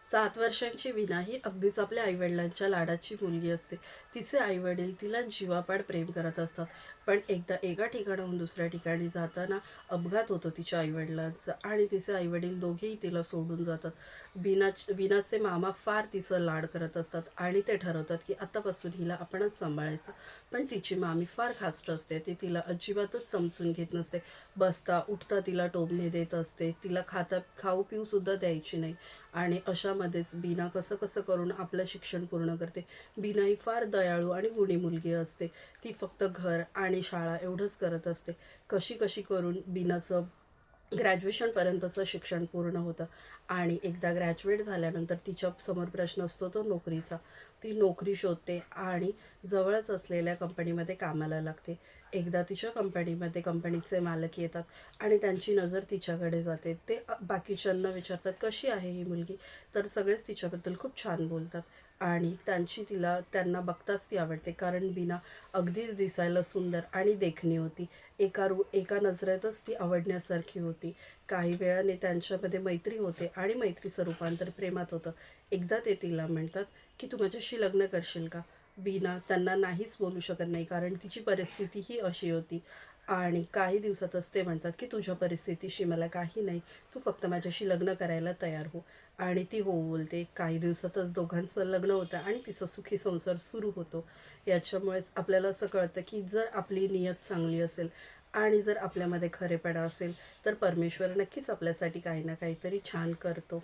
7 वर्षांची वीणा ही अगदीच आपल्या आईवडिलांच्या लाडाची मुलगी असते. तिचे आईवडील तिला जीवापाड प्रेम करत असतात. पण एकदा एका ठिकाणाहून दुसऱ्या ठिकाणी जाताना अपघात होतो तिच्या आईवडिलांचा आणि तिचे आईवडील दोघेही तिला सोडून जातात. वीणाचे मामा फार तिचं लाड करत असतात आणि ते ठरवतात की आतापासून हिला आपणच सांभाळायचं. पण तिची मामी फार खास्ट असते. ती तिला अजिबातच समजून घेत नसते. बसता उठता तिला टोमणे देत असते. तिला खाऊ पिऊसुद्धा द्यायची नाही. आणि अशामध्येच बीना कसं कसं करून आपलं शिक्षण पूर्ण करते. बीना ही फार दयाळू आणि गुणी मुलगी असते. ती फक्त घर आणि शाळा एवढंच करत असते. कशी कशी करून बीनाचं ग्रॅज्युएशनपर्यंतचं शिक्षण पूर्ण होतं आणि एकदा ग्रॅज्युएट झाल्यानंतर तिच्या समोर प्रश्न असतो तो नोकरीचा. ती नोकरी शोधते आणि जवळच असलेल्या कंपनीमध्ये कामाला लागते. एकदा तिच्या कंपनीचे मालक येतात आणि त्यांची नजर तिच्याकडे जाते. ते बाकीच्यांना विचारतात, कशी आहे ही मुलगी? तर सगळेच तिच्याबद्दल खूप छान बोलतात आणि त्यांना बघताच ती आवडते. कारण बीना अगदीच दिसायला सुंदर आणि देखणी होती. एका नजरेतच ती आवडण्यासारखी होती. काही वेळाने त्यांच्यामध्ये मैत्री होते आणि मैत्रीचं रूपांतर प्रेमात होतं. एकदा ते तिला म्हणतात की तू माझ्याशी लग्न करशील का? बीना त्यांना नाहीच बोलू शकत नाही, कारण तिची परिस्थिती ही अशी होती. आणि काही दिवसातच ते म्हणतात की तुझ्या परिस्थितीशी मला काही नाही, तू फक्त माझ्याशी लग्न करायला तयार हो. आणि ती हो बोलते. काही दिवसातच दोघांचं लग्न होतं आणि तिचा सुखी संसार सुरू होतो. याच्यामुळेच आपल्याला असं कळतं की जर आपली नियत चांगली असेल आणि जर आपल्यामध्ये खरेपणा असेल तर परमेश्वर नक्कीच आपल्यासाठी काही ना काहीतरी छान करतो.